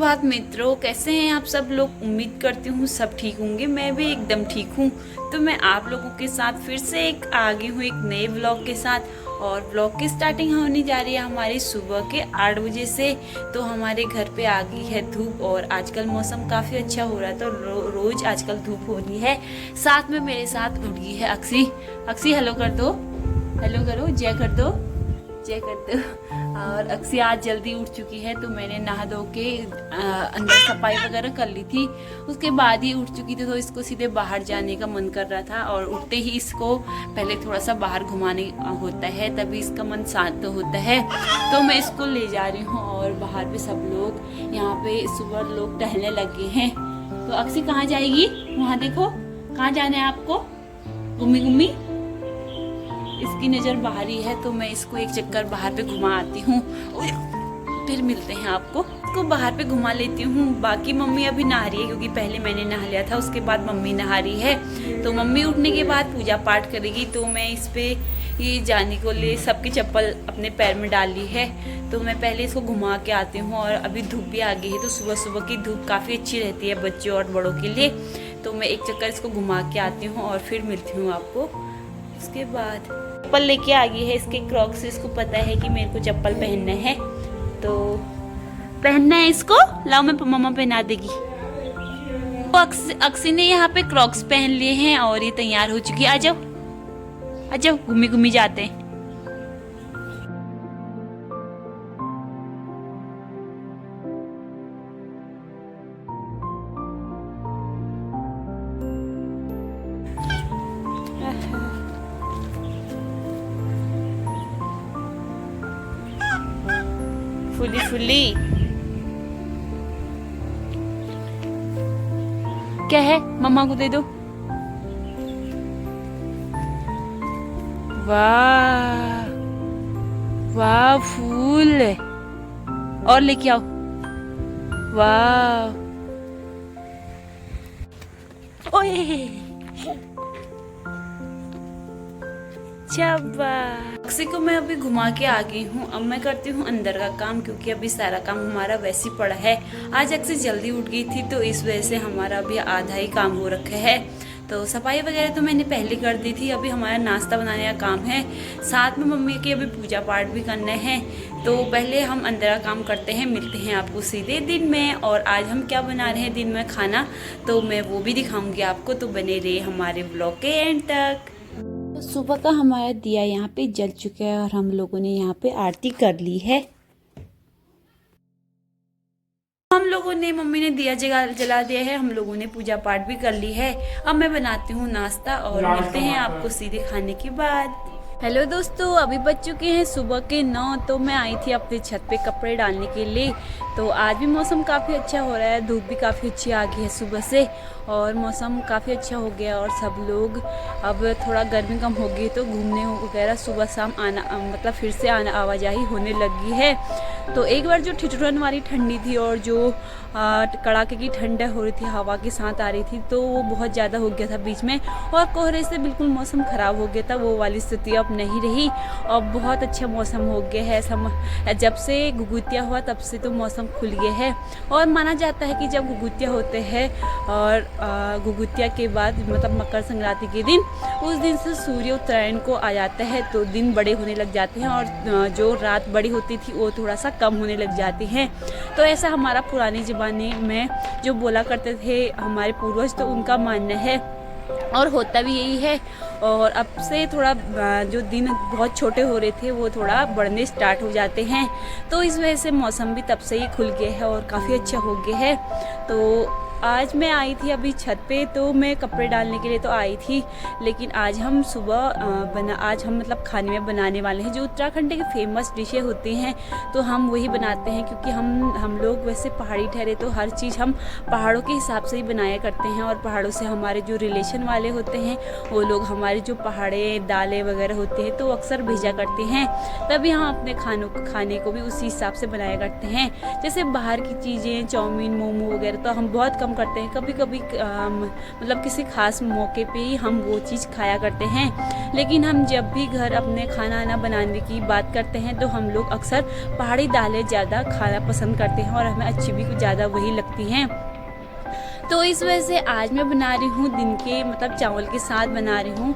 सुप्रभात मित्रों, कैसे हैं आप सब लोग। उम्मीद करती हूँ सब ठीक होंगे। मैं भी एकदम ठीक हूँ। तो मैं आप लोगों के साथ फिर से आ गई हूँ एक नए व्लॉग के साथ। और व्लॉग की स्टार्टिंग होने जा रही है हमारी सुबह के 8 बजे से। तो हमारे घर पे आ गई है धूप और आजकल मौसम काफ़ी अच्छा हो रहा है। तो रोज़ आजकल धूप हो रही है। साथ में मेरे साथ उठ गई है अक्सी। अक्सी हेलो कर दो, हेलो करो, जय कर दो, जय कर दो। और अक्सी आज जल्दी उठ चुकी है तो मैंने नहा धो के अंदर सफाई वगैरह कर ली थी। उसके बाद ही उठ चुकी थी तो इसको सीधे बाहर जाने का मन कर रहा था। और उठते ही इसको पहले थोड़ा सा बाहर घुमाने होता है, तभी इसका मन शांत होता है। तो मैं इसको ले जा रही हूँ और बाहर पे सब लोग यहाँ पे सुबह लोग टहलने लगे हैं। तो अक्सी कहाँ जाएगी? वहाँ देखो, कहाँ जाना है आपको? गुम्मी गुम्मी, इसकी नज़र बाहर ही है तो मैं इसको एक चक्कर बाहर पे घुमा आती हूँ, फिर मिलते हैं आपको। इसको बाहर पे घुमा लेती हूँ। बाकी मम्मी अभी नहा रही है क्योंकि पहले मैंने नहा लिया था, उसके बाद मम्मी नहा रही है। तो मम्मी उठने के बाद पूजा पाठ करेगी। तो मैं इस पे ये जाने को ले सबकी चप्पल अपने पैर में डाल ली है। तो मैं पहले इसको घुमा के आती हूँ। और अभी धूप भी आ गई है तो सुबह सुबह की धूप काफ़ी अच्छी रहती है बच्चों और बड़ों के लिए। तो मैं एक चक्कर इसको घुमा के आती हूँ और फिर मिलती हूँ आपको। उसके बाद चप्पल लेके आ गई है इसके क्रॉक्स। इसको पता है कि मेरे को चप्पल पहनना है तो पहनना है इसको। लाओ, मैं मम्मा पहना देगी। तो अक्सी ने यहाँ पे क्रॉक्स पहन लिए हैं और ये तैयार हो चुकी है। आ जाओ, आ जाओ, घूमी घूमी जाते हैं। फुली फुली क्या है? मम्मा को दे दो। वाह वाह, फूल और लेके आओ। वाह, ओए अक्सी को मैं अभी घुमा के आ गई हूँ। अब मैं करती हूँ अंदर का काम क्योंकि अभी सारा काम हमारा वैसे ही पड़ा है। आज अक्सी जल्दी उठ गई थी तो इस वजह से हमारा अभी आधा ही काम हो रखा है। तो सफाई वगैरह तो मैंने पहले कर दी थी। अभी हमारा नाश्ता बनाने का काम है, साथ में मम्मी के अभी पूजा पाठ भी करना है। तो पहले हम अंदर का काम करते हैं, मिलते हैं आपको सीधे दिन में। और आज हम क्या बना रहे हैं दिन में खाना, तो मैं वो भी दिखाऊंगी आपको। तो बने रहे हमारे ब्लॉग के एंड तक। तो सुबह का हमारा दिया यहाँ पे जल चुका है और हम लोगों ने यहाँ पे आरती कर ली है। हम लोगों ने, मम्मी ने दिया जला दिया है, हम लोगों ने पूजा पाठ भी कर ली है। अब मैं बनाती हूँ नाश्ता और मिलते हैं आपको सीधे खाने के बाद। हेलो दोस्तों, अभी बज चुके हैं सुबह के 9। तो मैं आई थी अपनी छत पे कपड़े डालने के लिए। तो आज भी मौसम काफ़ी अच्छा हो रहा है, धूप भी काफ़ी अच्छी आ गई है सुबह से और मौसम काफ़ी अच्छा हो गया। और सब लोग अब थोड़ा गर्मी कम हो गई तो घूमने वगैरह सुबह शाम आना, मतलब फिर से आना आवाजाही होने लगी है। तो एक बार जो ठिठुरन वाली ठंडी थी और जो कड़ाके की ठंड हो रही थी, हवा के साथ आ रही थी, तो वो बहुत ज़्यादा हो गया था बीच में। और कोहरे से बिल्कुल मौसम ख़राब हो गया था, वो वाली स्थिति अब नहीं रही। और बहुत अच्छा मौसम हो गया है। जब से घुघुतिया हुआ तब से तो मौसम खुल गया है। और माना जाता है कि जब घुघुतिया होते हैं और घुघुतिया के बाद मतलब मकर संक्रांति के दिन, उस दिन से सूर्य उत्तरायण को आ जाता है तो दिन बड़े होने लग जाते हैं और जो रात बड़ी होती थी वो थोड़ा सा कम होने लग जाती हैं। तो ऐसा हमारा पुराने ज़माने में जो बोला करते थे हमारे पूर्वज, तो उनका मानना है और होता भी यही है। और अब से थोड़ा जो दिन बहुत छोटे हो रहे थे वो थोड़ा बढ़ने स्टार्ट हो जाते हैं। तो इस वजह से मौसम भी तब से ही खुल गया है और काफ़ी अच्छा हो गया है। तो आज मैं आई थी अभी छत पे, तो मैं कपड़े डालने के लिए तो आई थी, लेकिन आज हम सुबह आज हम मतलब खाने में बनाने वाले हैं जो उत्तराखंड की फेमस डिशें होती हैं। तो हम वही बनाते हैं क्योंकि हम लोग वैसे पहाड़ी ठहरे तो हर चीज़ हम पहाड़ों के हिसाब से ही बनाया करते हैं। और पहाड़ों से हमारे जो रिलेशन वाले होते हैं वो लोग हमारे जो पहाड़े दालें वगैरह होते हैं तो अक्सर भेजा करते हैं, तभी हम अपने खाने को भी उसी हिसाब से बनाया करते हैं। जैसे बाहर की चीज़ें, चाउमीन, मोमो वगैरह तो हम बहुत कम कम करते हैं। कभी कभी मतलब किसी खास मौके पे ही हम वो चीज़ खाया करते हैं। लेकिन हम जब भी घर अपने खाना बनाने की बात करते हैं तो हम लोग अक्सर पहाड़ी दालें ज़्यादा खाना पसंद करते हैं और हमें अच्छी भी ज़्यादा वही लगती हैं। तो इस वजह से आज मैं बना रही हूँ दिन के मतलब चावल के साथ बना रही हूँ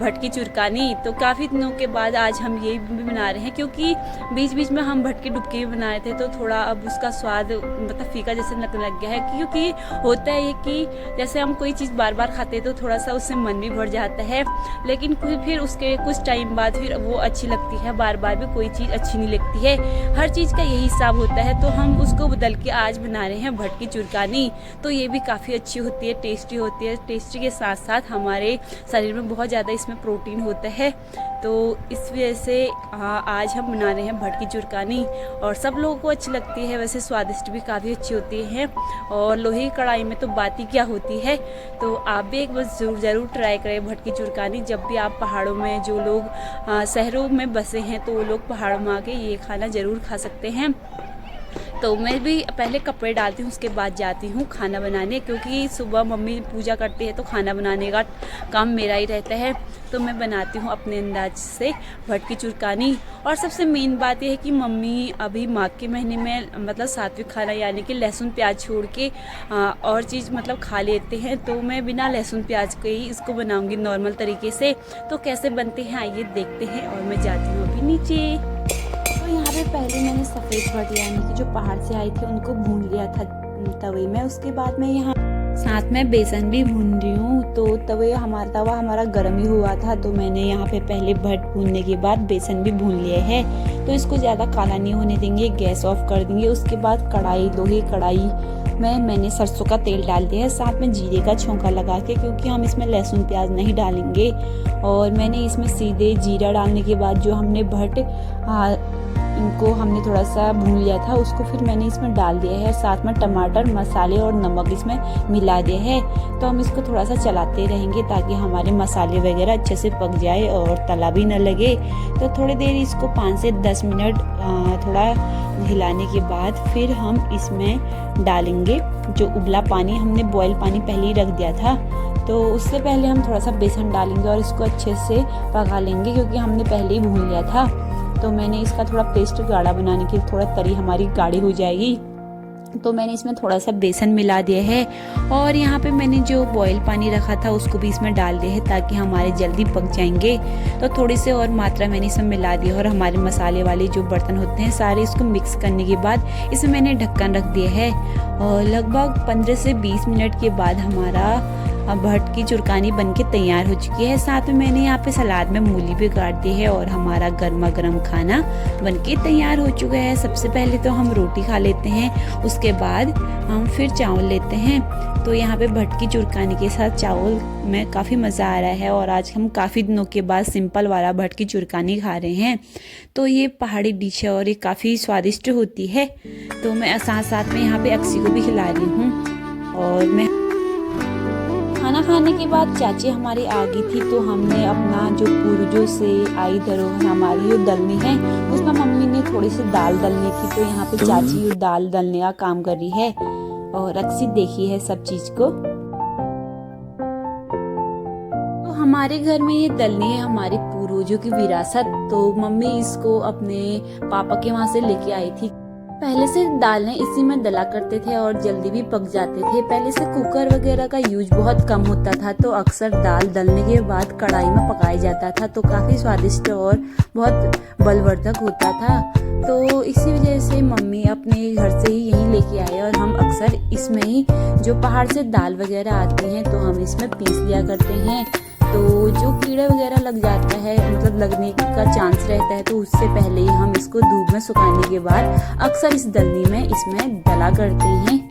भटकी चुरकानी। तो काफ़ी दिनों के बाद आज हम ये भी बना रहे हैं, क्योंकि बीच बीच में हम भटकी डुबकी भी बनाए थे तो थोड़ा अब उसका स्वाद मतलब फीका जैसे लगने लग गया है। क्योंकि होता है कि जैसे हम कोई चीज़ बार बार खाते हैं तो थोड़ा सा उससे मन भी भर जाता है, लेकिन फिर उसके कुछ टाइम बाद फिर वो अच्छी लगती है। बार बार भी कोई चीज़ अच्छी नहीं लगती है, हर चीज़ का यही हिसाब होता है। तो हम उसको बदल के आज बना रहे हैं भटकी चुरकानी। तो ये भी काफ़ी अच्छी होती है, टेस्टी होती है। टेस्टी के साथ साथ हमारे शरीर में बहुत ज़्यादा इसमें प्रोटीन होता है। तो इस वजह से आज हम बना रहे हैं भटकी चुरकानी और सब लोगों को अच्छी लगती है। वैसे स्वादिष्ट भी काफ़ी अच्छी होती है और लोहे की कढ़ाई में तो बात ही क्या होती है। तो आप भी एक बार ज़रूर ट्राई करें भटकी चुरकानी। जब भी आप पहाड़ों में, जो लोग शहरों में बसे हैं तो वो लोग पहाड़ों में आके ये खाना ज़रूर खा सकते हैं। तो मैं भी पहले कपड़े डालती हूँ, उसके बाद जाती हूँ खाना बनाने, क्योंकि सुबह मम्मी पूजा करती है तो खाना बनाने का काम मेरा ही रहता है। तो मैं बनाती हूँ अपने अंदाज से भटकी चुरकानी। और सबसे मेन बात यह है कि मम्मी अभी माघ के महीने में मतलब सात्विक खाना यानी कि लहसुन प्याज छोड़ के और चीज़ मतलब खा लेते हैं। तो मैं बिना लहसुन प्याज के ही इसको बनाऊँगी नॉर्मल तरीके से। तो कैसे बनते हैं आइए देखते हैं। और मैं जाती हूँ अभी नीचे। तो यहाँ पे पहले मैंने सफ़ेद भट यानी कि जो पहाड़ से आए थे उनको भून लिया था तवे में। उसके बाद मैं यहाँ साथ में बेसन भी भून रही हूँ। तो तवा हमारा गर्म ही हुआ था, तो मैंने यहाँ पे पहले भट भूनने के बाद बेसन भी भून लिया है। तो इसको ज़्यादा काला नहीं होने देंगे, गैस ऑफ कर देंगे। उसके बाद लोहे कढ़ाई में मैंने सरसों का तेल डाल दिया है, साथ में जीरे का छौंका लगा के, क्योंकि हम इसमें लहसुन प्याज नहीं डालेंगे। और मैंने इसमें सीधे जीरा डालने के बाद जो हमने भट इनको हमने थोड़ा सा भून लिया था उसको फिर मैंने इसमें डाल दिया है। साथ में टमाटर, मसाले और नमक इसमें मिला दिया है। तो हम इसको थोड़ा सा चलाते रहेंगे ताकि हमारे मसाले वगैरह अच्छे से पक जाए और तला भी न लगे। तो थोड़ी देर इसको 5 से 10 मिनट थोड़ा हिलाने के बाद फिर हम इसमें डालेंगे जो उबला पानी, हमने बॉयल पानी पहले ही रख दिया था। तो उससे पहले हम थोड़ा सा बेसन डालेंगे और इसको अच्छे से पका लेंगे, क्योंकि हमने पहले ही भून लिया था। तो मैंने इसका थोड़ा पेस्ट गाढ़ा बनाने की, थोड़ा तरी हमारी गाढ़ी हो जाएगी। तो मैंने इसमें थोड़ा सा बेसन मिला दिया है और यहाँ पे मैंने जो बॉयल पानी रखा था उसको भी इसमें डाल दिया है ताकि हमारे जल्दी पक जाएंगे। तो थोड़ी सी और मात्रा मैंने इसमें मिला दी और हमारे मसाले वाले जो बर्तन होते हैं सारे इसको मिक्स करने के बाद इसमें मैंने ढक्कन रख दिया है। और लगभग 15 से 20 मिनट के बाद हमारा भटकी चुरकानी बनके तैयार हो चुकी है। साथ में मैंने यहाँ पे सलाद में मूली भी काट दी है और हमारा गर्मा गर्म खाना बनके तैयार हो चुका है। सबसे पहले तो हम रोटी खा लेते हैं, उसके बाद हम फिर चावल लेते हैं। तो यहाँ पे भटकी चुरकानी के साथ चावल में काफ़ी मज़ा आ रहा है और आज हम काफ़ी दिनों के बाद सिंपल वाला भटकी चुरकानी खा रहे हैं। तो ये पहाड़ी डिश है और ये काफ़ी स्वादिष्ट होती है। तो मैं साथ साथ में यहाँ पे अक्सी को भी खिला रही हूँ। और मैं खाना खाने के बाद चाची हमारी आ गई थी, तो हमने अपना जो पूर्वजों से आई धरोहर हमारी जो दलनी है उसमें मम्मी ने थोड़ी सी दाल दलनी थी। तो यहाँ पे चाची दाल दलने का काम कर रही है और अक्सी देखी है सब चीज को। तो हमारे घर में ये दलनी है हमारे पूर्वजों की विरासत। तो मम्मी इसको अपने पापा के वहाँ से लेके आई थी। पहले से दालें इसी में दला करते थे और जल्दी भी पक जाते थे। पहले से कुकर वगैरह का यूज बहुत कम होता था, तो अक्सर दाल दलने के बाद कढ़ाई में पकाया जाता था। तो काफ़ी स्वादिष्ट और बहुत बलवर्धक होता था। तो इसी वजह से मम्मी अपने घर से ही यहीं लेके आए और हम अक्सर इसमें ही जो पहाड़ से दाल वगैरह आती हैं तो हम इसमें पीस लिया करते हैं। तो जो कीड़े वगैरह लग जाता है, मतलब लगने का चांस रहता है, तो उससे पहले ही हम इसको धूप में सुखाने के बाद अक्सर इस दलनी में इसमें डला करते हैं।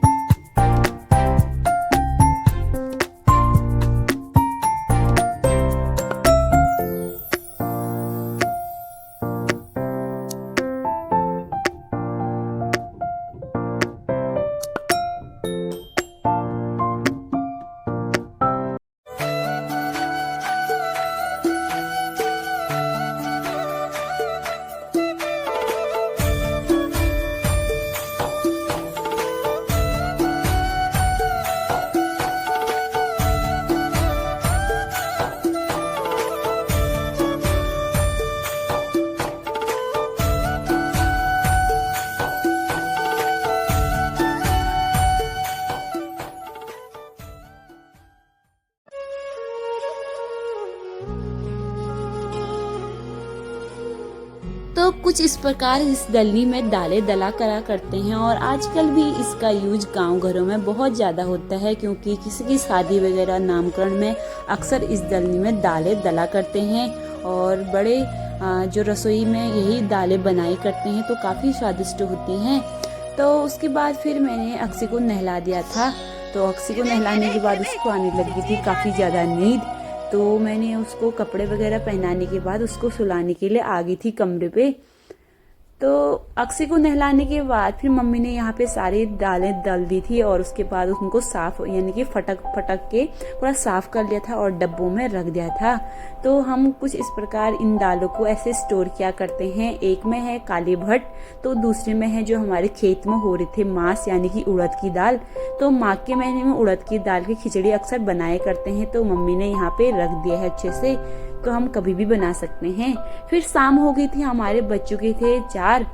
तो कुछ इस प्रकार इस दलनी में दालें दला करा करते हैं। और आजकल भी इसका यूज गांव घरों में बहुत ज़्यादा होता है, क्योंकि किसी की शादी वगैरह नामकरण में अक्सर इस दलनी में दालें दला करते हैं। और बड़े जो रसोई में यही दालें बनाई करते हैं, तो काफ़ी स्वादिष्ट होती हैं। तो उसके बाद फिर मैंने अक्सी को नहला दिया था। तो अक्सी को नहलाने के बाद उसको आने लगी थी काफ़ी ज़्यादा नींद। तो मैंने उसको कपड़े वगैरह पहनाने के बाद उसको सुलाने के लिए आ गई थी कमरे पे। तो अक्सी को नहलाने के बाद फिर मम्मी ने यहाँ पे सारी दालें दल दी थी और उसके बाद उनको साफ यानी कि फटक के पूरा साफ कर लिया था और डब्बों में रख दिया था। तो हम कुछ इस प्रकार इन दालों को ऐसे स्टोर किया करते हैं। एक में है काली भट्ट, तो दूसरे में है जो हमारे खेत में हो रहे थे मास यानी कि उड़द की दाल। तो माघ के महीने में उड़द की दाल की खिचड़ी अक्सर बनाया करते हैं, तो मम्मी ने यहाँ पे रख दिया है अच्छे से, तो हम कभी भी बना सकते हैं। फिर शाम हो गई थी, हमारे बच चुके थे 4।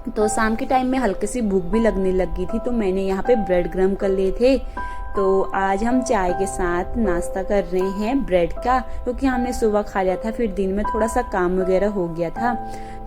तो शाम के टाइम में हल्की सी भूख भी लगने लगी थी, तो मैंने यहाँ पे ब्रेड गरम कर लिए थे। तो आज हम चाय के साथ नाश्ता कर रहे हैं ब्रेड का, क्योंकि हमने सुबह खा लिया था, फिर दिन में थोड़ा सा काम वगैरह हो गया था।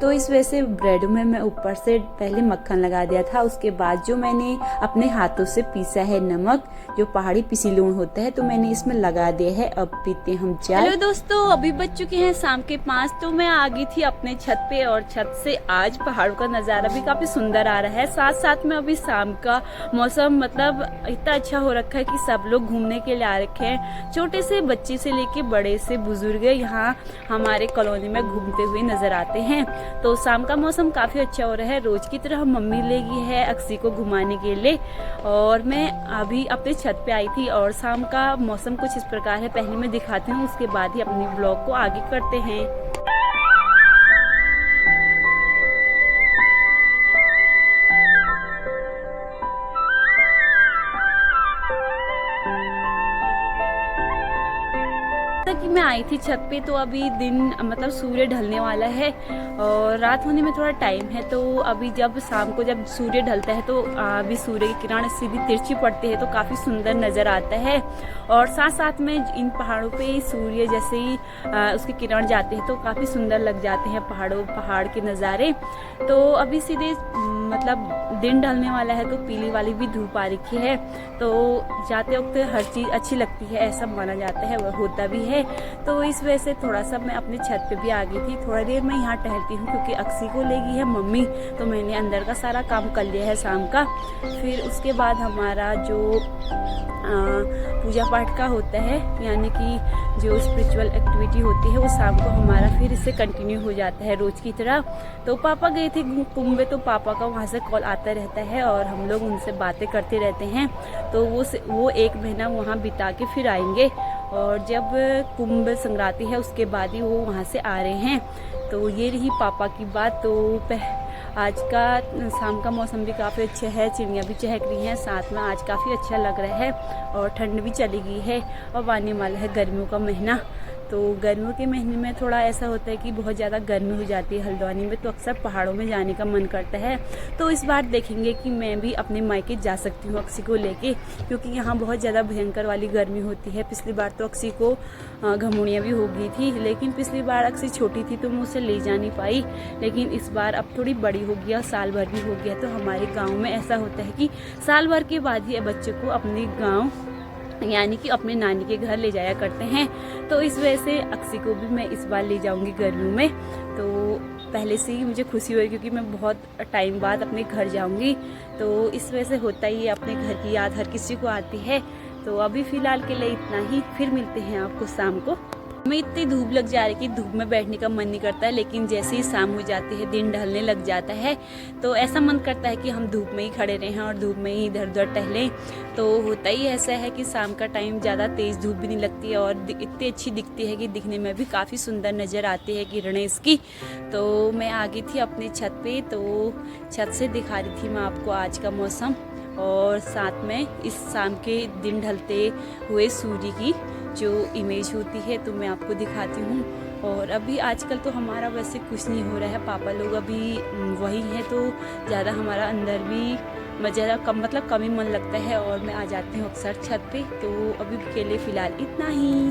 तो इस वजह से ब्रेड में मैं ऊपर से पहले मक्खन लगा दिया था। उसके बाद जो मैंने अपने हाथों से पीसा है नमक, जो पहाड़ी पिसी लूण होता है, तो मैंने इसमें लगा दिया है। अब पीते हम चाय। हेलो दोस्तों, अभी बज चुके हैं शाम के 5। तो मैं आ गई थी अपने छत पे और छत से आज पहाड़ों का नजारा भी काफी सुंदर आ रहा है। साथ साथ में अभी शाम का मौसम मतलब इतना अच्छा हो रखा है कि सब लोग घूमने के लिए आ रखे हैं। छोटे से बच्चे से लेके बड़े से बुजुर्ग यहाँ हमारे कॉलोनी में घूमते हुए नजर आते हैं। तो शाम का मौसम काफी अच्छा हो रहा है। रोज की तरह मम्मी ले गई है अक्सी को घुमाने के लिए और मैं अभी अपने छत पे आई थी। और शाम का मौसम कुछ इस प्रकार है, पहले मैं दिखाती हूँ, उसके बाद ही अपनी ब्लॉग को आगे करते हैं। कि मैं आई थी छत पे, तो अभी दिन मतलब सूर्य ढलने वाला है और रात होने में थोड़ा टाइम है। तो अभी जब शाम को जब सूर्य ढलता है तो अभी सूर्य की किरण सीधी तिरछी पड़ती है, तो काफी सुंदर नजर आता है। और साथ साथ में इन पहाड़ों पे सूर्य जैसे ही उसकी किरण जाते हैं तो काफी सुंदर लग जाते हैं पहाड़ के नज़ारे। तो अभी सीधे मतलब दिन ढलने वाला है, तो पीली वाली भी धूप आ रखी है। तो जाते वक्त हर चीज अच्छी लगती है, ऐसा माना जाता है, वह होता भी है। तो इस वजह से थोड़ा सा मैं अपने छत पे भी आ गई थी। थोड़ा देर मैं यहाँ टहलती हूँ, क्योंकि अक्सी को ले गई है मम्मी, तो मैंने अंदर का सारा काम कर लिया है शाम का। फिर उसके बाद हमारा जो पूजा पाठ का होता है, यानी कि जो स्पिरिचुअल एक्टिविटी होती है, वो शाम को हमारा फिर इससे कंटिन्यू हो जाता है रोज की तरह। तो पापा गए थे कुंभ में, तो पापा का वहाँ से कॉल आता रहता है और हम लोग उनसे बातें करते रहते हैं। तो वो 1 महीना वहाँ बिता के फिर आएंगे। और जब कुंभ संक्रांति है उसके बाद ही वो वहाँ से आ रहे हैं। तो ये रही पापा की बात। तो आज का शाम का मौसम भी काफ़ी अच्छा है, चिड़ियाँ भी चहक रही हैं, साथ में आज काफ़ी अच्छा लग रहा है और ठंड भी चली गई है। और आने वाला है गर्मियों का महीना। तो गर्मियों के महीने में थोड़ा ऐसा होता है कि बहुत ज़्यादा गर्मी हो जाती है हल्द्वानी में, तो अक्सर पहाड़ों में जाने का मन करता है। तो इस बार देखेंगे कि मैं भी अपने मायके जा सकती हूँ अक्सी को लेके, क्योंकि यहाँ बहुत ज़्यादा भयंकर वाली गर्मी होती है। पिछली बार तो अक्सी को घमुड़ियाँ भी हो गई थी, लेकिन पिछली बार अक्सी छोटी थी तो मैं उसे ले जा नहीं पाई। लेकिन इस बार अब थोड़ी बड़ी हो गया, साल भर भी हो गया। तो हमारे गाँव में ऐसा होता है कि साल भर के बाद ही बच्चे को अपने गाँव यानी कि अपने नानी के घर ले जाया करते हैं। तो इस वजह से अक्सी को भी मैं इस बार ले जाऊंगी गर्मियों में। तो पहले से ही मुझे खुशी हुई, क्योंकि मैं बहुत टाइम बाद अपने घर जाऊंगी। तो इस वजह से होता ही है, अपने घर की याद हर किसी को आती है। तो अभी फ़िलहाल के लिए इतना ही, फिर मिलते हैं आपको शाम को। हमें इतनी धूप लग जा रही है कि धूप में बैठने का मन नहीं करता है, लेकिन जैसे ही शाम हो जाती है, दिन ढलने लग जाता है, तो ऐसा मन करता है कि हम धूप में ही खड़े रहें और धूप में ही इधर उधर टहलें। तो होता ही ऐसा है कि शाम का टाइम ज़्यादा तेज़ धूप भी नहीं लगती है और इतनी अच्छी दिखती है कि दिखने में भी काफ़ी सुंदर नज़र आती है किरणें इसकी। तो मैं आ गई थी अपने छत पे, तो छत से दिखा रही थी मैं आपको आज का मौसम और साथ में इस शाम के दिन ढलते हुए सूर्य की जो इमेज होती है, तो मैं आपको दिखाती हूँ। और अभी आजकल तो हमारा वैसे कुछ नहीं हो रहा है, पापा लोग अभी वही हैं, तो ज़्यादा हमारा अंदर भी ज़्यादा कम ही मन लगता है और मैं आ जाती हूँ अक्सर छत पे। तो अभी के लिए फ़िलहाल इतना ही।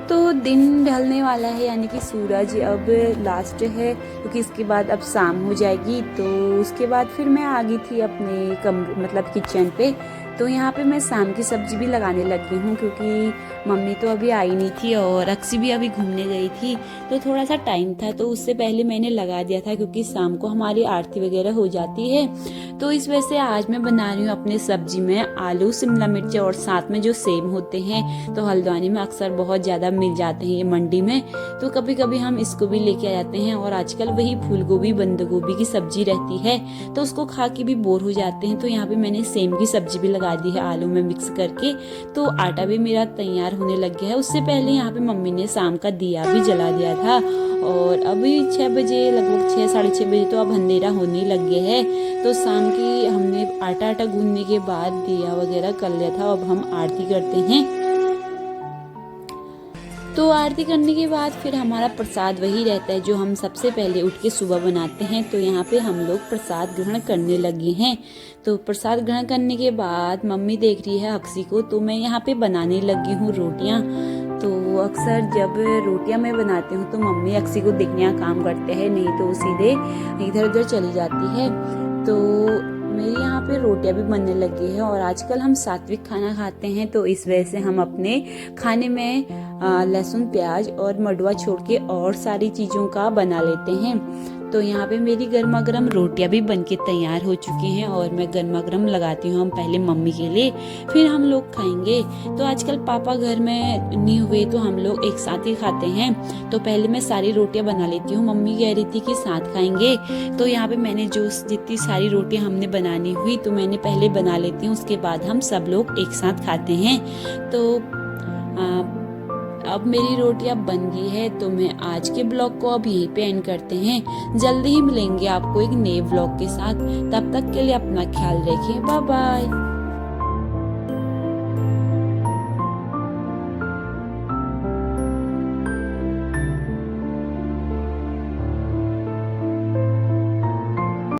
तो दिन ढलने वाला है, यानी कि सूरज अब लास्ट है, क्योंकि इसके बाद अब शाम हो जाएगी। तो उसके बाद फिर मैं आ गई थी अपने मतलब किचन पे। तो यहाँ पे मैं शाम की सब्जी भी लगाने लग गई हूँ, क्योंकि मम्मी तो अभी आई नहीं थी और अक्सी भी अभी घूमने गई थी, तो थोड़ा सा टाइम था, तो उससे पहले मैंने लगा दिया था, क्योंकि शाम को हमारी आरती वगैरह हो जाती है। तो इस वजह से आज मैं बना रही हूँ अपने सब्जी में आलू, शिमला मिर्च और साथ में जो सेम होते हैं, तो हल्द्वानी में अक्सर बहुत ज़्यादा मिल जाते हैं ये मंडी में, तो कभी कभी हम इसको भी लेके आ जाते हैं। और आजकल वही फूल गोभी बंद गोभी की सब्जी रहती है, तो उसको खा के भी बोर हो जाते हैं। तो यहाँ पे मैंने सेम की सब्जी भी लगा दी है आलू में मिक्स करके। तो आटा भी मेरा तैयार होने लग गया है। उससे पहले यहाँ पे मम्मी ने शाम का दिया भी जला दिया था, और अभी 6 बजे, लगभग 6 साढ़े 6 बजे तो अब अंधेरा होने लग गया है। तो शाम की हमने आटा गूंदने के बाद दिया वगैरह कर लिया था। अब हम आरती करते हैं। तो आरती करने के बाद फिर हमारा प्रसाद वही रहता है जो हम सबसे पहले उठ के सुबह बनाते हैं। तो यहाँ पे हम लोग प्रसाद ग्रहण करने लगे हैं। तो प्रसाद ग्रहण करने के बाद मम्मी देख रही है अक्सी को, तो मैं यहाँ पे बनाने लगी हूँ रोटियाँ। तो अक्सर जब रोटियां मैं बनाती हूँ तो मम्मी अक्सी को देखने का काम करते हैं, नहीं तो वो सीधे इधर उधर चली जाती है। तो मेरी यहाँ पे रोटियां भी बनने लगी है, और आजकल हम सात्विक खाना खाते हैं, तो इस वजह से हम अपने खाने में लहसुन प्याज और मडुआ छोड़ के और सारी चीज़ों का बना लेते हैं। तो यहाँ पे मेरी गर्मा गर्म रोटियां भी बनके तैयार हो चुकी हैं, और मैं गर्मा गर्म लगाती हूँ हम पहले मम्मी के लिए, फिर हम लोग खाएंगे। तो आजकल पापा घर में नहीं हुए तो हम लोग एक साथ ही खाते हैं। तो पहले मैं सारी रोटियां बना लेती हूँ, मम्मी कह रही थी कि साथ खाएंगे। तो यहाँ पे मैंने जो जितनी सारी रोटियां हमने बनानी हुई तो मैंने पहले बना लेती हूँ, उसके बाद हम सब लोग एक साथ खाते हैं। तो अब मेरी रोटियां बन गई है, तो मैं आज के ब्लॉग को अब यहीं पे एंड करते हैं। जल्दी ही मिलेंगे आपको एक नए ब्लॉग के साथ। तब तक के लिए अपना ख्याल रखिए। Bye bye.